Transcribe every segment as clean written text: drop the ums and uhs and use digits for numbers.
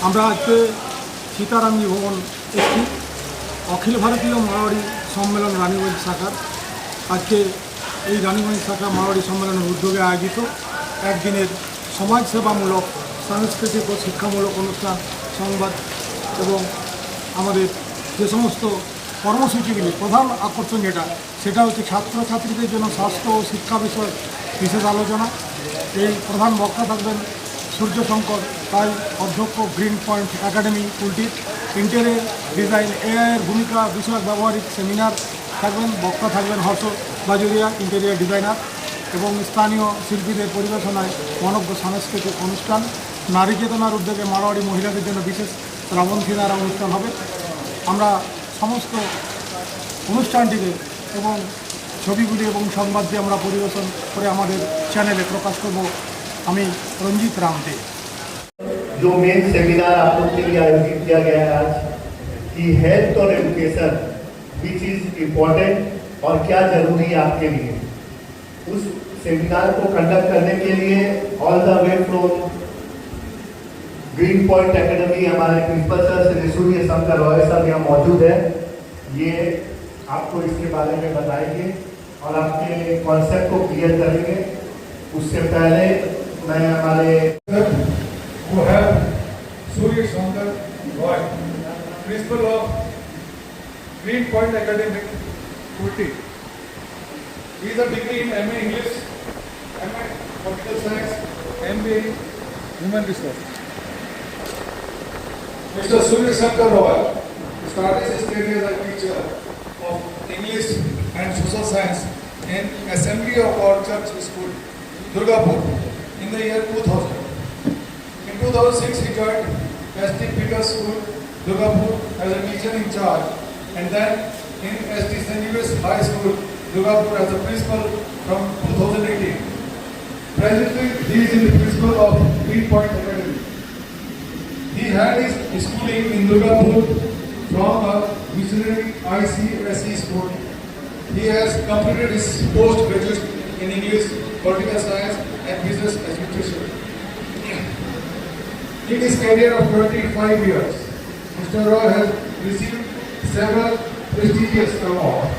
আমরা আজকে সীতারামজি ভবন একটি অখিল ভারতীয় মারোয়াড়ি সম্মেলন রানীগঞ্জ শাখার আজকে এই রানীগঞ্জ শাখা মারোয়াড়ি সম্মেলনের উদ্যোগে আয়োজিত একদিনের সমাজসেবামূলক সাংস্কৃতিক ও শিক্ষামূলক অনুষ্ঠান সংবাদ এবং আমাদের যে সমস্ত কর্মসূচিগুলি প্রধান আকর্ষণ সেটা হচ্ছে ছাত্রছাত্রীদের জন্য স্বাস্থ্য ও শিক্ষা বিষয়ক বিশেষ আলোচনা। এই প্রধান বক্তা থাকবেন সূর্যশঙ্কর তাই অধ্যক্ষ, গ্রিন পয়েন্ট একাডেমি কুলটির। ইন্টেরিয়র ডিজাইন এআইয়ের ভূমিকা বিষয়ক ব্যবহারিক সেমিনার থাকবেন। বক্তা থাকবেন হর্ষ বাজুরিয়া, ইন্টেরিয়র ডিজাইনার। এবং স্থানীয় শিল্পীদের পরিবেশনায় মনজ্ঞ সাংস্কৃতিক অনুষ্ঠান। নারী চেতনার উদ্যোগে মারোয়াড়ি মহিলাদের জন্য বিশেষ রাবণ সিনারা অনুষ্ঠান হবে। আমরা সমস্ত অনুষ্ঠানটিকে এবং ছবিগুলি এবং সংবাদ দিয়ে আমরা পরিবেশন করে আমাদের চ্যানেলে প্রকাশ করব। আমি रंजीत राम दे। जो मेन सेमिनार आप लोग के लिए आयोजित किया गया है आज कि हेल्थ और एजुकेशन विच इज इम्पोर्टेंट और क्या जरूरी है आपके लिए, उस सेमिनार को कंडक्ट करने के लिए all the way from green point academy हमारे प्रिंसिपल सर श्री सूर्य शंकर रॉय साहब यहाँ मौजूद है। ये आपको इसके बारे में बताएंगे और आपके कॉन्सेप्ट को क्लियर करेंगे। उससे पहले मैं हमारे who have Surya Shankar Roy, Principal of Green Point Academy, Kurti. He is a degree in MA English, MA Political Science, MBA in Human Resource. Mr. Surya Shankar Roy started his career as a teacher of English and Social Science in Assembly of God Church School, Durgapur, in the year 2000. In 2006, he joined St. Peter's School, Durgapur, as a teacher in charge, and then in St. St. Louis High School, Durgapur, as a principal from 2018. Presently, he is the principal of Green Point Academy. He had his schooling in Durgapur from a missionary ICSE school. He has completed his postgraduate in English, Political Science, and Business Administration. In his career of 25 years, Mr. Roy has received several prestigious awards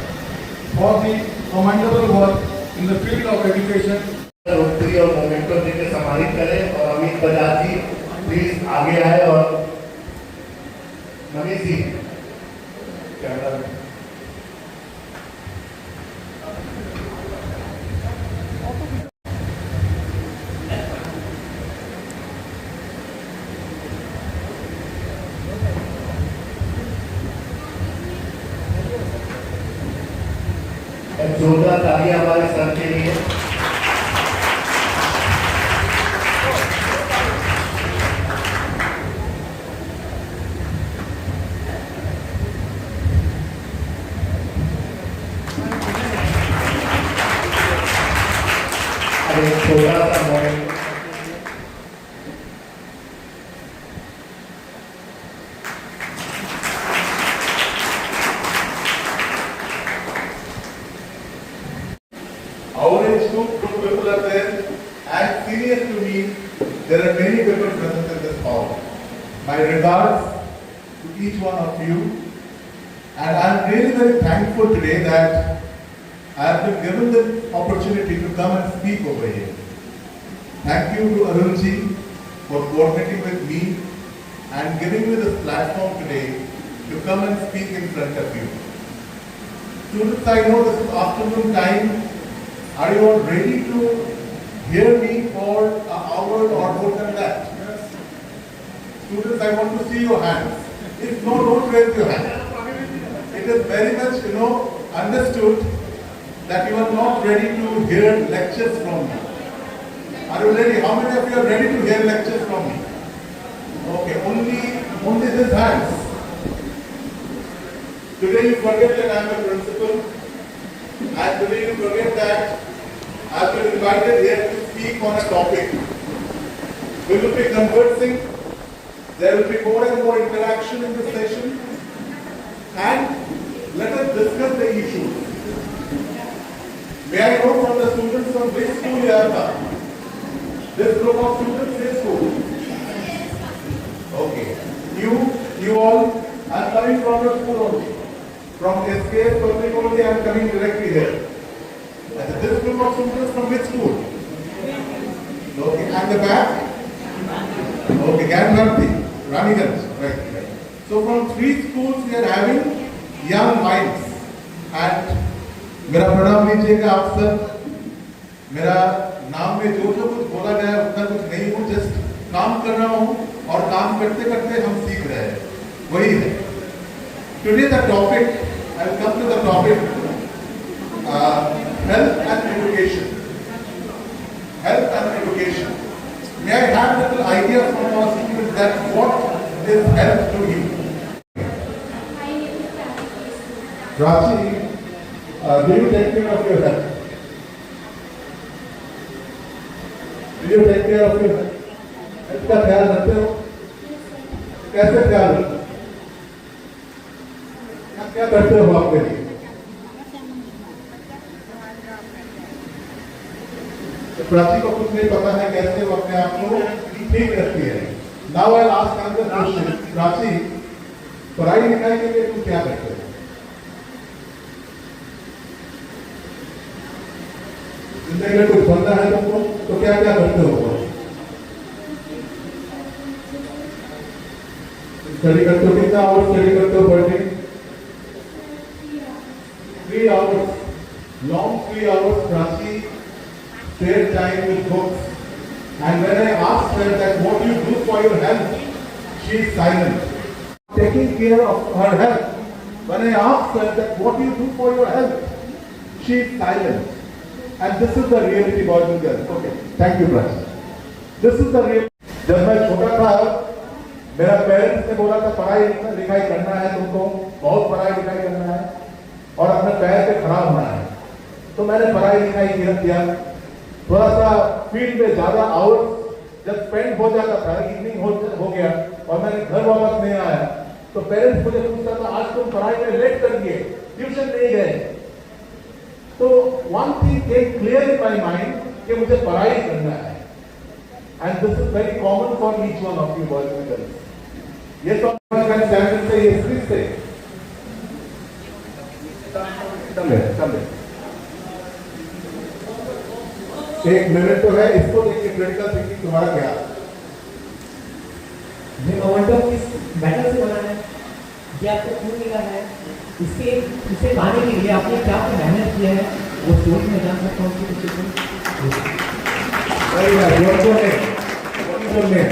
for the commendable work in the field of education. लोकप्रिय और memento देकर सम्मानित करें और अमित बजाज जी please आगे आए और नवीन जी camera जोरदार तालियां हमारे सर के लिए। अरे छोटा सा moment Our age group people are there, and senior to me, there are many people present in this hall. My regards to each one of you, and I am really very thankful today that I have been given the opportunity to come and speak over here. Thank you to Arunji for coordinating with me and giving me this platform today to come and speak in front of you. Students, I know this is afternoon time. Are you all ready to hear me for an hour or more than that? Yes. Students, I want to see your hands. If no, don't raise your hand. It is very much, understood that you are not ready to hear lectures from me. Are you ready? How many of you are ready to hear lectures from me? Okay, only these hands. Today you forget that I am a principal. And today you forget that I have been invited here to speak on a topic. We will be conversing. There will be more and more interaction in this session. And let us discuss the issues. May I know from the students from which school you are from? This group of students, which school? Okay. Okay. You all, I'm coming from your school only. From SKS Public only, I'm coming directly here. And this group of students from which school? Okay, and the back? Okay, Gangamti, Raniganj, right. So from 3 schools we are having young minds. And मेरा प्रणाम लीजिएगा आप सब. मेरा नाम में जो कुछ बोला गया है उतना कुछ नहीं हूँ, जस्ट काम कर रहा हूँ और काम करते करते हम सीख रहे हैं, वही है. Today the topic, I will come to the topic, health and education. Health and education. May I have a little idea from our students that what is health to you? Rashi, do you take care of your health? Do you take care of your health? Health का ख्याल रखते हो? कैसे ख्याल रखते हो? क्या करते हो आपके लिए? प्राची को कुछ नहीं पता है कैसे वो अपने आप को ठीक रखती है. Now I ask another question. Prachi, पढ़ाई लिखाई के लिए तुम क्या करते हो? जिंदगी में कुछ बनना है तुमको तो क्या क्या करते हो? स्टडी करते हो? कितना आवर्स स्टडी करते हो per day? 3 hours. Long 3 hours. Prachi spare time with books. And when I asked her that what you do for your health, she is silent. Taking care of her health. When I asked her that what you do for your health, she is silent. And this is the reality, boys and girls. Okay, thank you, Prachi. This is the reality. जब मैं छोटा था, मेरा parents ने बोला था पढ़ाई लिखाई करना है तुमको, बहुत पढ़ाई लिखाई करना है और अपने पैर पे खड़ा होना है. तो मैंने पढ़ाई लिखाई किया. थोड़ा सा फील्ड में ज्यादा आवर्स जब स्पेंड हो जाता था, इवनिंग हो गया और मैंने घर वापस नहीं आया, तो पेरेंट्स मुझे पूछता था आज तुम पढ़ाई में लेट कर दिए, ट्यूशन नहीं गए. तो one thing came clear in my mind कि मुझे पढ़ाई करना है. And this is very common for each one of you boys and girls. ये तो स्टैंडर्ड से ये स्क्रीन से समझे. एक मिनट तो है, इसको देखिए क्रिटिकल थिंकिंग तुम्हारा क्या? ये मोमेंटम किस मैटर से बना है, ये आपको क्यों मिला है, इसे पाने के लिए आपने क्या मेहनत किया है, वो स्टोरी में जान सकता हूँ कि Very nice. What's your name? What is your name?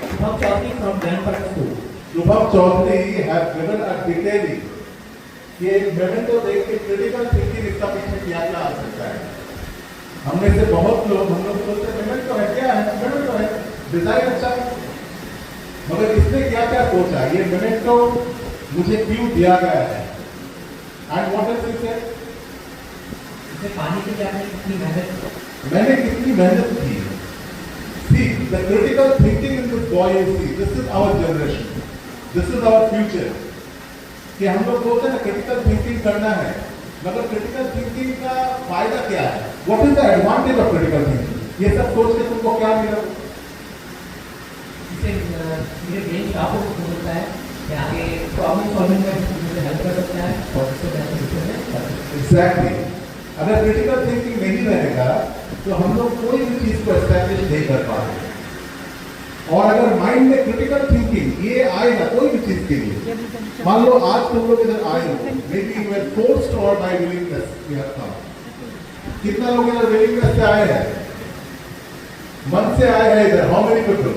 Shubham Chaudhary from Granpark School. Shubham Chaudhary has given a detailing कि एक मोमेंटो देख के क्रिटिकल थिंकिंग इसका पीछे क्या क्या आ सकता है. हमने से बहुत लोग हम लोग सोचते हैं मोमेंटो है, क्या है मोमेंटो है, डिजाइन अच्छा है, मगर इसने क्या क्या सोचा, ये मोमेंटो मुझे क्यों दिया गया है. And what is it? इसे पाने के लिए आपने कितनी मेहनत, मैंने कितनी मेहनत की. See, the critical thinking in this boy is, see, this is our generation, this is our future. कि हम लोग बोलते हैं क्रिटिकल थिंकिंग करना है, मगर क्रिटिकल थिंकिंग का फायदा क्या है? What is the advantage of critical thinking? ये सब सोच के तुमको क्या मिला? इसे मेरे ब्रेन शार्प होता है कि आगे प्रॉब्लम सॉल्विंग में मुझे हेल्प कर सकता है और इससे बेहतर फ्यूचर में. एग्जैक्टली. अगर क्रिटिकल थिंकिंग नहीं रहेगा तो हम लोग कोई भी चीज को एस्टैब्लिश नहीं कर पाएंगे. और अगर माइंड में क्रिटिकल थिंकिंग ये आएगा कोई भी चीज के लिए, मान लो आज तुम लोग इधर आए हो, maybe you are forced और by willingness you have come. कितना लोग इधर विलिंगनेस से आए हैं, मन से आए हैं इधर? How many people?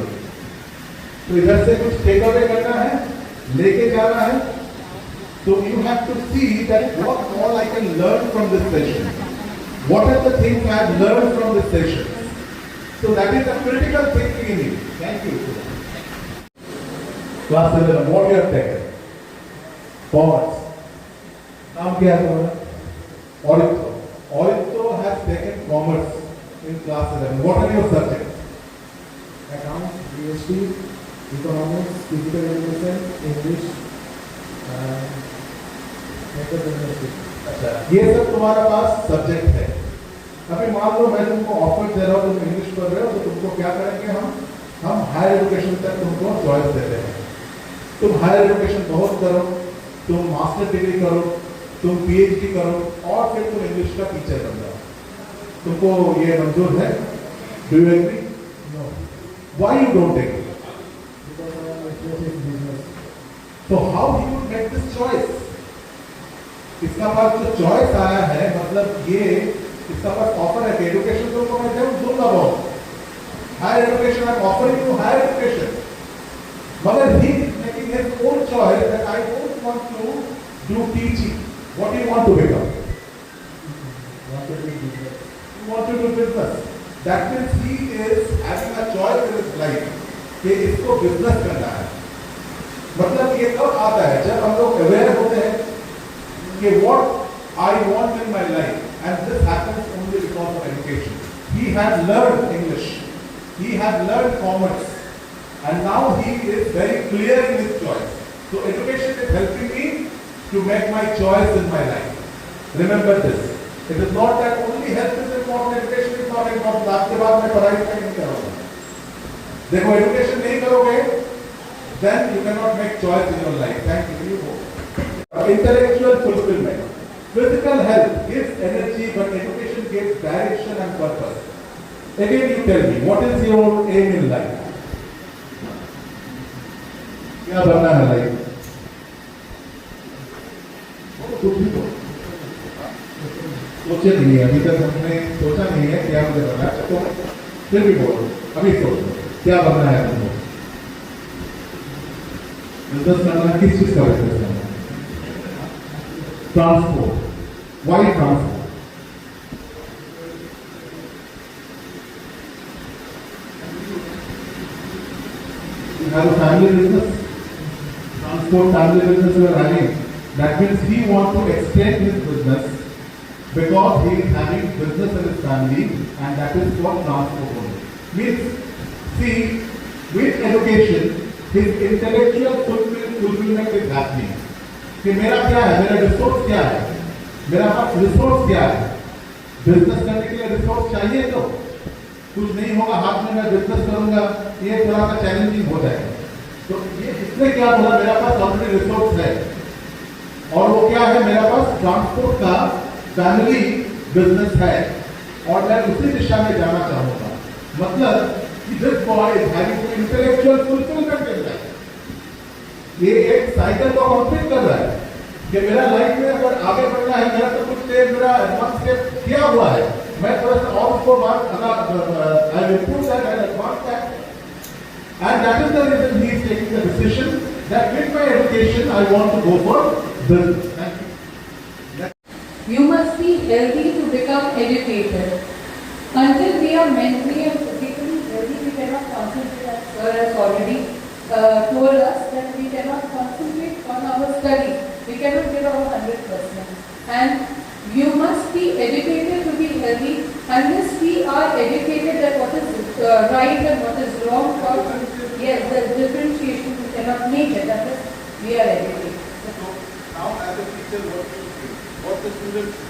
तो इधर से कुछ टेक अवे करना है, लेके जाना है. तो you have to see that what all I can learn from this session, what are the things I have learn from this session. So that is a critical thinking in you. Thank you. Class 11, what you have taken? Commerce. नाम क्या है तुम्हारा? Orito. Orito has taken commerce in class 11. What are your subjects? Accounts, GST, Economics, Physical Education, English, Method. अच्छा, ये सब तुम्हारा पास subject है. अभी मान लो मैं तुमको ऑफर दे रहा हूँ, तुम इंग्लिश पढ़ रहे हो, तो तुमको क्या करेंगे हम हायर एजुकेशन तक तुमको चॉइस देते हैं। तुम हायर एजुकेशन बहुत करो, तुम मास्टर डिग्री करो, तुम पीएचडी करो और फिर तुम इंग्लिश का टीचर बन जाओ। तुमको ये मंजूर है? Do you agree? No. Why you don't agree? तो how he would make this choice? इसका पास जो चॉइस आया है, मतलब ये इसका पास ऑफर है कि एजुकेशन तुमको मैं दूंगा बहुत, higher education I am offering you higher education, मगर he is making his own choice that I don't want to do teaching. What do you want to become? You want to do business. That means he is having a choice in his life कि इसको business करना है। मतलब ये कब आता है? जब हम लोग अवेयर होते हैं कि what I want in my life, and this happens only because of education. He has learned English, he has learned commerce, and now he is very clear in his choice. So education is helping me to make my choice in my life. Remember this. It is not that only health is important, education is not important. आपके बाद मैं पढ़ाई नहीं करूँगा। देखो education नहीं करोगे, then you cannot make choice in your life. Thank you. You go. Intellectual fulfillment. Physical health gives energy, but education gives direction and purpose. Again, you tell me, what is your aim in life? क्या बनना है life? कुछ भी तो सोचे नहीं है, अभी तक हमने सोचा नहीं है क्या मुझे बनना है, तो फिर भी बोलो, अभी सोचो क्या बनना है तुमको? बिजनेस करना, किस चीज का बिजनेस करना? Transport. Why transport? You have a family business, transport family business you are running. That means he wants to extend his business because he is having business in his family, and that is what transport only. Means, see, with education, his intellectual fulfillment is happening. कि मेरा क्या है, मेरा resource क्या है, मेरा पास resource क्या है? बिजनेस करने के लिए रिसोर्स चाहिए, तो कुछ नहीं होगा हाथ में मैं बिजनेस करूंगा, ये थोड़ा सा चैलेंजिंग हो जाएगा। तो ये इसने क्या बोला, मेरा पास ऑलरेडी रिसोर्स है, और वो क्या है, मेरा पास ट्रांसपोर्ट का फैमिली बिजनेस है, और मैं उसी दिशा में जाना चाहूंगा। मतलब कि this boy is having intellectual fulfilment in life. ये एक साइकिल को कंप्लीट कर रहा है कि मेरा लाइफ में अगर आगे बढ़ना है, मेरा तो कुछ स्टेप, मेरा एडवांस स्टेप किया हुआ है, मैं थोड़ा सा और उसको बात I will put that and advance that, and that is the reason he is taking the decision that with my education I want to go for business. You must be healthy to become educated. Until we are mentally and physically healthy, we cannot concentrate, as Sir has already told us that we cannot concentrate on our study. We cannot give our 100%. And you must be educated to be healthy. Unless we are educated that what is right and what is wrong, or yes, the differentiation we cannot make it. That is, we are educated. So now as a teacher, what the students?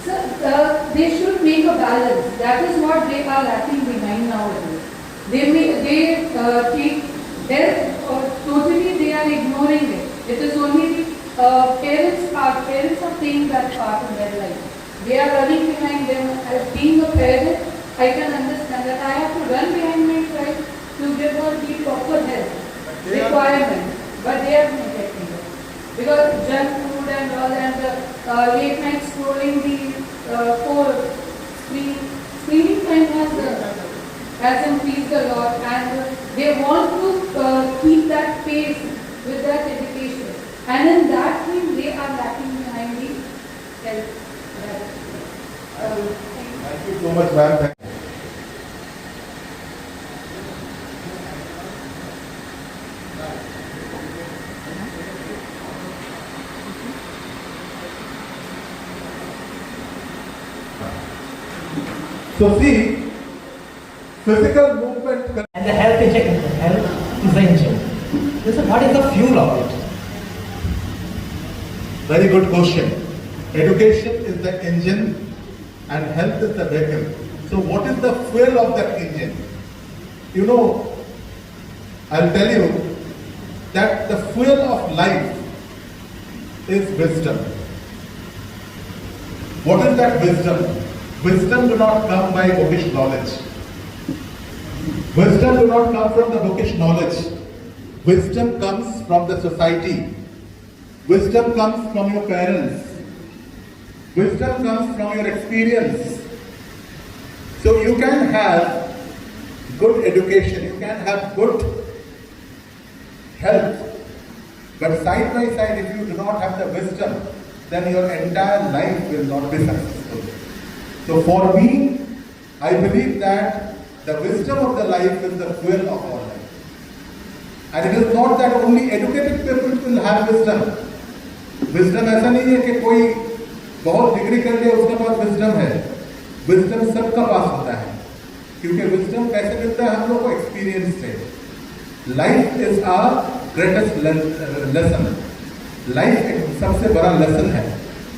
Sir, they should make a balance. That is what they are lacking behind nowadays. They take health, totally they are ignoring it. It is only parents are playing that part in their life. They are running behind them. As being a parent, I can understand that I have to run behind my child to give her the proper health requirement, but they are neglecting it. Because junk food and all, and late night scrolling, the screening time has increased a lot, and they want to keep that pace with that education, and in that thing they are lacking behind the health. Thank you so much, ma'am. So see, physical movement. And the health is the engine. So what is the fuel of it? Very good question. Education is the engine and health is the vehicle. So what is the fuel of that engine? You know, I'll tell you that the fuel of life is wisdom. What is that wisdom? Wisdom do not come by bookish knowledge. Wisdom do not come from the bookish knowledge. Wisdom comes from the society. Wisdom comes from your parents. Wisdom comes from your experience. So you can have good education, you can have good health, but side by side, if you do not have the wisdom, then your entire life will not be successful. So for me, I believe that the wisdom of the life is the fuel of our life. And it is not that only educated people will have wisdom. Wisdom ऐसा नहीं है कि कोई बहुत degree कर ले उसके पास wisdom है. Wisdom सबका पास होता है. क्योंकि wisdom कैसे मिलता है हम लोग को experience से. Life is our greatest lesson. Life एक सबसे बड़ा lesson है.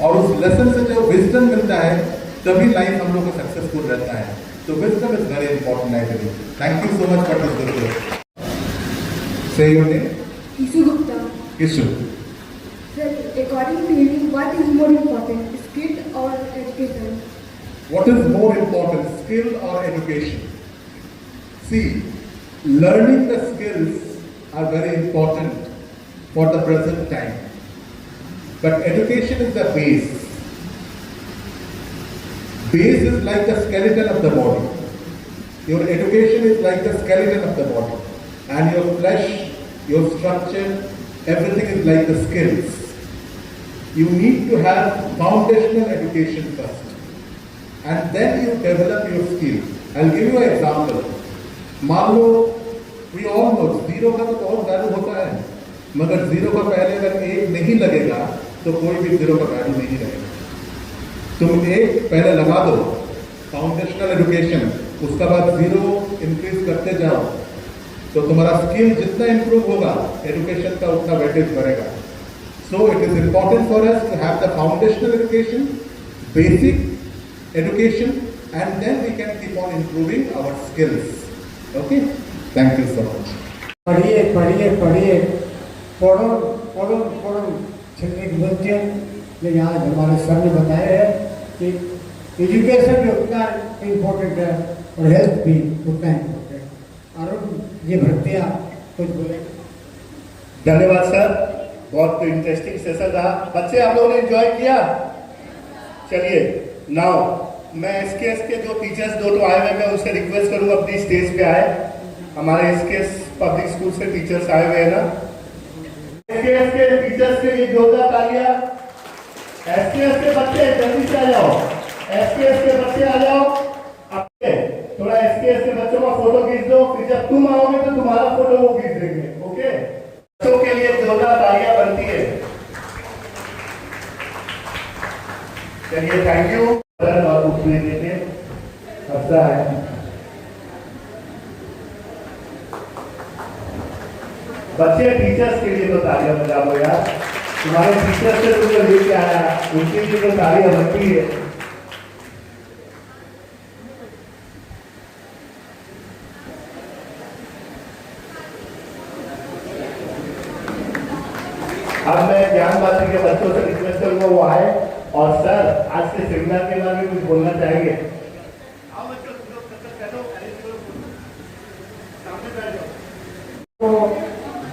और उस lesson से जो wisdom मिलता है तभी life हम लोग को successful रहता है. So wisdom is very important, I believe. Thank you so much for this video. Say your name. Ishu Gupta. Ishu. Sir, according to you, what is more important, skill or education? What is more important, skill or education? See, learning the skills are very important for the present time. But education is the base. Base is like the skeleton of the body. Your education is like the skeleton of the body. And your flesh, your structure, everything is like the skills. You need to have foundational education first. And then you develop your skill. I'll give you an example. मान लो, we all know, zero का तो बहुत value होता है. मगर zero का पहले अगर एक नहीं लगेगा, तो कोई भी zero का वैल्यू नहीं रहेगा. तुम एक पहले लगा दो, फाउंडेशनल एजुकेशन, उसका बाद जीरो इंक्रीज करते जाओ, तो तुम्हारा स्किल जितना इंप्रूव होगा, एजुकेशन का उतना वेटेज बढ़ेगा. So it is important for us to have the foundational education, basic education, and then we can keep on improving our skills. Okay? Thank you so much. पढ़िए पढ़िए पढ़िए पढ़ो पढ़ो पढ़ो छेल्ले बोलते हैं. लेकिन आज हमारे सर ने बताया है कि एजुकेशन भी उतना इम्पोर्टेंट है और हेल्थ भी उतना इम्पोर्टेंट. अरुण ये भर्तियाँ कुछ बोले. धन्यवाद सर, बहुत इंटरेस्टिंग सेशन रहा. बच्चे आप लोगों ने एंजॉय किया. चलिए नाउ मैं एसकेएस के जो टीचर्स दो आए हुए मैं उससे रिक्वेस्ट करूंगा अपनी स्टेज पे आए. हमारे एसकेएस पब्लिक स्कूल से टीचर्स आए हुए हैं ना. एसकेएस के टीचर्स के लिए जोरदार तालियां. एसकेएस के बच्चे जल्दी से आ जाओ. एसकेएस के बच्चे आ जाओ. थोड़ा एसकेएस के बच्चों का फोटो खींच दो, फिर जब तुम आओगे तो तुम्हारा फोटो वो खींच देंगे. ओके, बच्चों के लिए जोरदार तालियां बनती है. चलिए थैंक यू. और उसमें देते अच्छा है. बच्चे टीचर्स के लिए तो तालियां बजा दो यार. तुम्हारे टीचर्स से तुमको लेके आया, उनके लिए तो तालियां बनती है. अब मैं ज्ञानवासी के बच्चों से रिक्वेस्ट करूंगा वो आए. और सर आज के सेमिनार के बारे में कुछ बोलना चाहेंगे? तो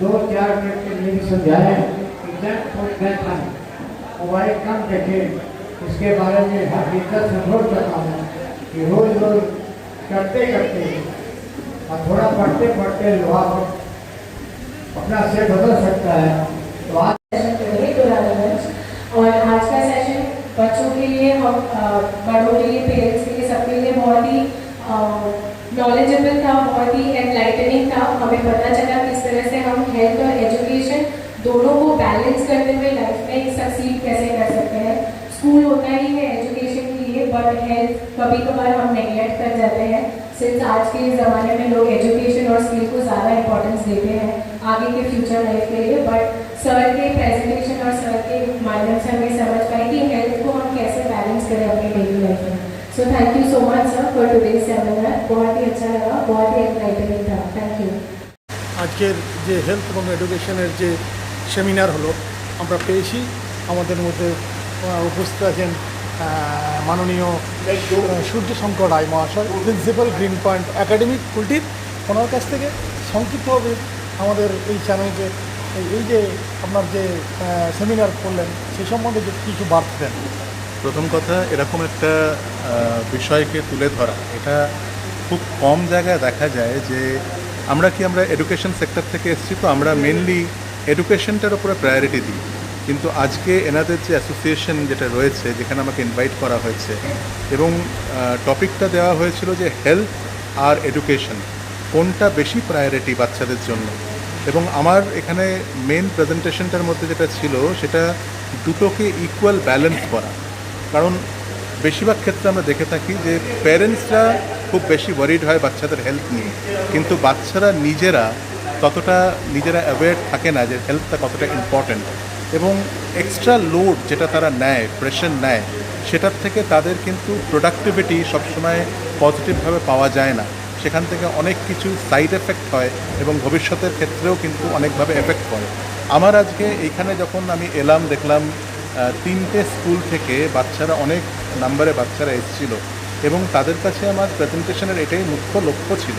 2-4 मिनट के लिए भी समझाए एग्जैक्ट पॉइंट था. मोबाइल कम देखें, इसके बारे में हर टीचर से रोज बताना कि रोज रोज करते करते और थोड़ा पढ़ते पढ़ते लोहा अपना से बदल सकता है. तो आज और आज का सेशन बच्चों के लिए, हम बड़ों के लिए, पेरेंट्स के लिए, सबके लिए बहुत ही नॉलेजेबल था, बहुत ही एनलाइटनिंग था. हमें पता चला किस तरह से हम हेल्थ और एजुकेशन दोनों को बैलेंस करते हुए लाइफ में सक्सीड कैसे कर सकते हैं. स्कूल होता ही है एजुकेशन के लिए, बट हेल्थ कभी कभार हम नेग्लेक्ट कर जाते हैं. सिंस आज के ज़माने में लोग एजुकेशन और स्किल को ज़्यादा इंपॉर्टेंस देते हैं आगे के फ्यूचर लाइफ के लिए. बट सर के प्रेजेंटेशन और सर के माध्यम से हमें समझ पाए कि हेल्थ को हम कैसे बैलेंस करें अपनी डेली लाइफ में. So thank you so much sir for today's seminar. बहुत ही अच्छा लगा, बहुत ही enlightening था. Thank you. আজকের যে হেলথ এবং এডুকেশনের যে সেমিনার হলো আমরা পেয়েছি, আমাদের মধ্যে উপস্থিত আছেন মাননীয় সূর্যশঙ্কর রায় মহাশয়, প্রিন্সিপাল গ্রিন পয়েন্ট একাডেমিক কুলটির। ওনার কাছ থেকে সংক্ষিপ্তভাবে আমাদের এই চ্যানেলকে এই যে আপনার যে সেমিনার করলেন সেই সম্বন্ধে কিছু বার্তা দেন। প্রথম কথা, এরকম একটা বিষয়কে তুলে ধরা, এটা খুব কম জায়গায় দেখা যায় যে আমরা এডুকেশন সেক্টর থেকে এসেছি, তো আমরা মেনলি এডুকেশনটার উপরে প্রায়োরিটি দিই। কিন্তু আজকে এনাদের যে অ্যাসোসিয়েশন যেটা রয়েছে, যেখানে আমাকে ইনভাইট করা হয়েছে এবং টপিকটা দেওয়া হয়েছিল যে হেলথ আর এডুকেশন কোনটা বেশি প্রায়োরিটি বাচ্চাদের জন্য। এবং আমার এখানে মেন প্রেজেন্টেশনটার মধ্যে যেটা ছিল সেটা দুটোকে ইকুয়াল ব্যালেন্স করা। কারণ বেশিরভাগ ক্ষেত্রে আমরা দেখে থাকি যে প্যারেন্টসরা খুব বেশি ওয়ারিড হয় বাচ্চাদের হেলথ নিয়ে, কিন্তু বাচ্চারা নিজেরা অ্যাওয়্যার থাকে না যে হেলথটা কতটা ইম্পর্ট্যান্ট। এবং এক্সট্রা লোড যেটা তারা নেয়, প্রেশার নেয়, সেটার থেকে তাদের কিন্তু প্রোডাক্টিভিটি সবসময় পজিটিভভাবে পাওয়া যায় না। সেখান থেকে অনেক কিছু সাইড এফেক্ট হয় এবং ভবিষ্যতের ক্ষেত্রেও কিন্তু অনেকভাবে এফেক্ট করে। আমার আজকে এইখানে যখন আমি এলাম, দেখলাম 3টে স্কুল থেকে বাচ্চারা, অনেক নাম্বারে বাচ্চারা এসেছিল এবং তাদের কাছে আমার প্রেজেন্টেশনের এটাই মুখ্য লক্ষ্য ছিল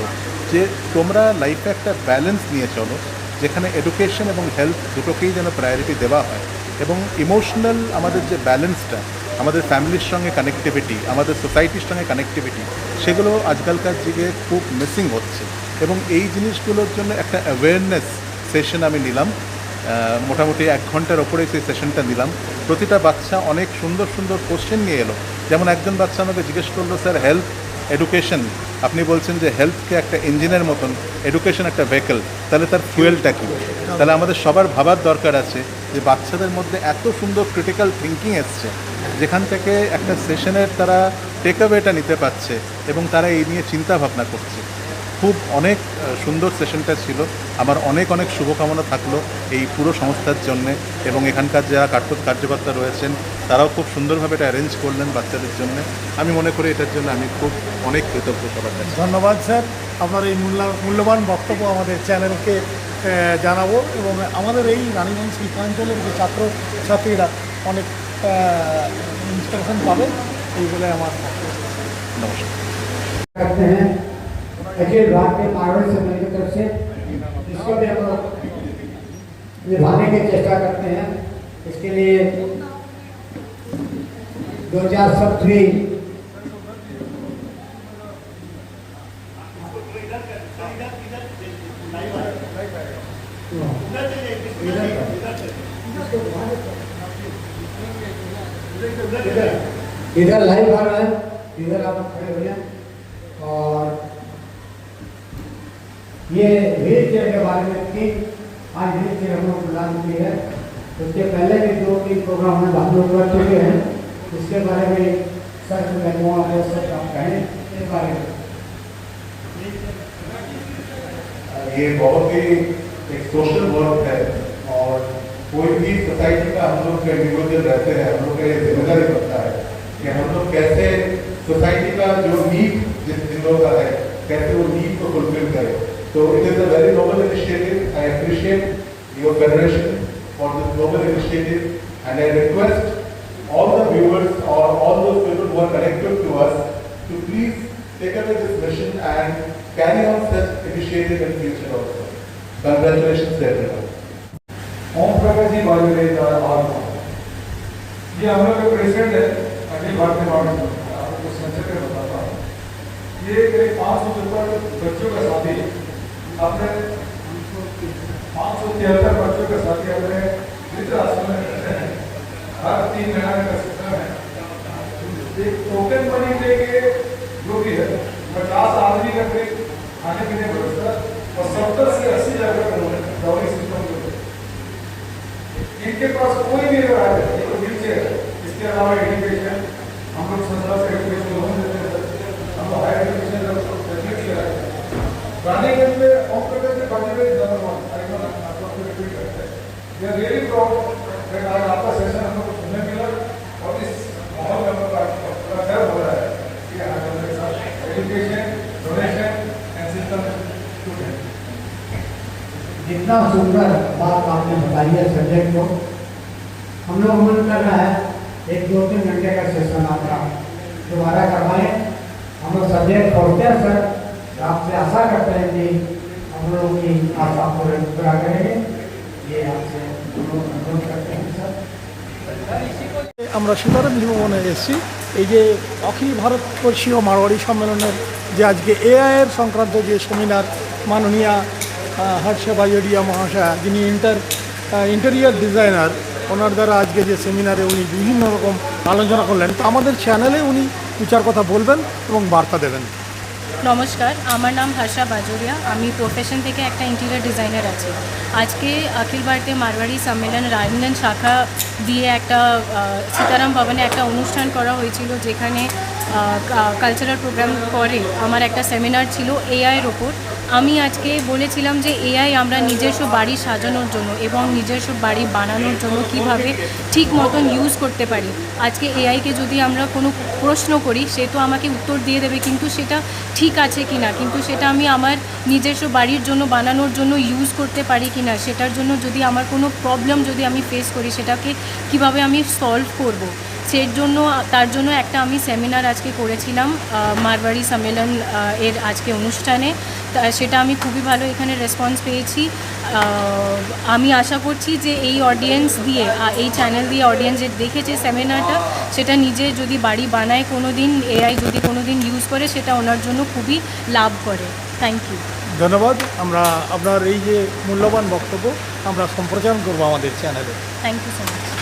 যে তোমরা লাইফে একটা ব্যালেন্স নিয়ে চলো, যেখানে এডুকেশন এবং হেলথ দুটোকেই যেন প্রায়োরিটি দেওয়া হয়। এবং ইমোশনাল আমাদের যে ব্যালেন্সটা, আমাদের ফ্যামিলির সঙ্গে কানেক্টিভিটি, আমাদের সোসাইটির সঙ্গে কানেক্টিভিটি, সেগুলো আজকালকার যুগে খুব মিসিং হচ্ছে। এবং এই জিনিসগুলোর জন্য একটা অ্যাওয়ারনেস সেশন আমি নিলাম, মোটামুটি 1 ঘন্টার ওপরে সেই সেশনটা নিলাম। প্রতিটা বাচ্চা অনেক সুন্দর সুন্দর কোশ্চেন নিয়ে এলো। যেমন একজন বাচ্চা আমাকে জিজ্ঞেস করলো, স্যার হেলথ এডুকেশন, আপনি বলছেন যে হেলথকে একটা ইঞ্জিনের মতন, এডুকেশন একটা ভেহিকল, তাহলে তার ফুয়েলটা কী? তাহলে আমাদের সবার ভাবার দরকার আছে যে বাচ্চাদের মধ্যে এত সুন্দর ক্রিটিক্যাল থিঙ্কিং এসছে, যেখান থেকে একটা সেশনের তারা টেকঅ্যাওয়েটা নিতে পারছে এবং তারা এই নিয়ে চিন্তা ভাবনা করছে। খুব অনেক সুন্দর সেশনটা ছিল। আমার অনেক অনেক শুভকামনা থাকলো এই পুরো সংস্থার জন্যে, এবং এখানকার যারা কার্যকর্তা রয়েছেন তারাও খুব সুন্দরভাবে এটা অ্যারেঞ্জ করলেন বাচ্চাদের জন্য। আমি মনে করি এটার জন্য আমি খুব অনেক কৃতজ্ঞ সবার কাছে। ধন্যবাদ স্যার, আপনার এই মূল্যবান বক্তব্য আমাদের চ্যানেলকে জানাবো এবং আমাদের এই রানীগঞ্জ শিল্পাঞ্চলের যে ছাত্রছাত্রীরা অনেক ইন্সপিরেশন পাবে, এই বলে আমার নমস্কার। करते हैं अखिल भारतीय मानव समिति की तरफ से, इसको भी हम लोग निभाने की चेष्टा करते हैं। इसके लिए 2003 इधर लाइव आ रहा है, इधर आप खड़े हो जाए। और ये व्हील चेयर के बारे में थी, आज व्हील चेयर हम लोग प्रदान की है। उसके पहले भी 2-3 प्रोग्राम हम लोग कर चुके हैं। इसके बारे में सर आप कहें इस बारे में। ये बहुत ही एक सोशल वर्क है, और कोई भी सोसाइटी का हम लोग इंडिविजुअल रहते हैं, हम लोग का ये जिम्मेदारी बनता है कि हम लोग कैसे सोसाइटी का जो नीड जिन लोगों का है, कैसे वो नीड को फुलफिल करें। तो it is a very noble initiative. I appreciate your federation for this Nobel initiative, and I request all the viewers or all those people who are connected to us to please take away this mission and carry on such initiative in future also. Congratulations to everyone. Om Prakash ji बाजूले और ये हम लोग के president है अखिल भारतीय मानव आपको संक्षेप में बताता हूँ। ये करीब 500 से ऊपर बच्चों का साथी अपने 573 बच्चों के साथी अपने वृद्धाश्रम में रहते हैं। हर 3 महीने का सिस्टम है। एक टोकन मनी लेके जो भी है 50 आदमी का करीब खाने पीने की व्यवस्था और 70 से 80 जगह दवाई सिस्टम। इनके पास कोई भी अगर आ जाए तो व्हील चेयर, इसके अलावा एजुकेशन हम लोग संस्था से एजुकेशन लोन देते हैं, हम लोग हायर एजुकेशन रानीगंज में ओम प्रकाश जी बाजूले नंबर 1 आपको रिपीट करते हैं। We are really proud that आज आपका सेशन हम लोग को सुनने मिला और इस माहौल में हम लोग का खैर हो रहा है कि इतना सुंदर बात आपने बताई है सब्जेक्ट को। हम लोग मन कर रहा है 1-2-3 घंटे का सेशन आपका दोबारा करवाएं। हम लोग सब्जेक्ट पढ़ते हैं सर, आपसे आशा करते हैं कि हम लोग की आशा पूरा करेंगे, ये आपसे हम लोग अनुरोध करते हैं सर। আমরা সীতারাম ভবনে এসেছি এই যে অখিল ভারতবর্ষীয় মারোয়াড়ি সম্মেলনের যে আজকে এআইয়ের সংক্রান্ত যে সেমিনার মাননীয়া হর্ষা বাজোরিয়া মহাশয়া যিনি ইন্টেরিয়ার ডিজাইনার, ওনার দ্বারা আজকে যে সেমিনারে উনি বিভিন্ন রকম আলোচনা করলেন, তো আমাদের চ্যানেলে উনি দু চার কথা বলবেন এবং বার্তা দেবেন। নমস্কার, আমার নাম হর্ষা বাজোরিয়া। আমি প্রফেশন থেকে একটা ইন্টেরিয়র ডিজাইনার আছি। আজকে অখিল ভারতীয় মারওয়াড়ি সম্মেলন রায়গঞ্জ শাখা দিয়ে একটা সীতারাম ভবনে একটা অনুষ্ঠান করা হয়েছিল, যেখানে কালচারাল প্রোগ্রাম করে আমার একটা সেমিনার ছিল এআইয়ের ওপর। আমি আজকে বলেছিলাম যে এআই আমরা নিজস্ব বাড়ি সাজানোর জন্য এবং নিজস্ব বাড়ি বানানোর জন্য কিভাবে ঠিক মতন ইউজ করতে পারি। আজকে এআইকে যদি আমরা কোনো প্রশ্ন করি, সে তো আমাকে উত্তর দিয়ে দেবে, কিন্তু সেটা ঠিক আছে কি না, কিন্তু সেটা আমি আমার নিজস্ব বাড়ির জন্য বানানোর জন্য ইউজ করতে পারি কি না, সেটার জন্য যদি আমার কোনো প্রবলেম যদি আমি ফেস করি, সেটাকে কিভাবে আমি সলভ করব, তার জন্য একটা আমি সেমিনার আজকে করেছিলাম মারওয়াড়ি সম্মেলন এর আজকে অনুষ্ঠানে। সেটা আমি খুবই ভালো এখানে রেসপন্স পেয়েছি। আমি আশা করছি যে এই অডিয়েন্স দিয়ে, এই চ্যানেল দিয়ে অডিয়েন্স যে দেখেছে সেমিনারটা, সেটা নিজে যদি বাড়ি বানায় কোনো দিন, এআই যদি কোনো দিন ইউজ করে, সেটা ওনার জন্য খুবই লাভ করে। থ্যাংক ইউ, ধন্যবাদ। আমরা আপনার এই যে মূল্যবান বক্তব্য আমরা সম্প্রচার করবো আমাদের চ্যানেলে। Thank you so much.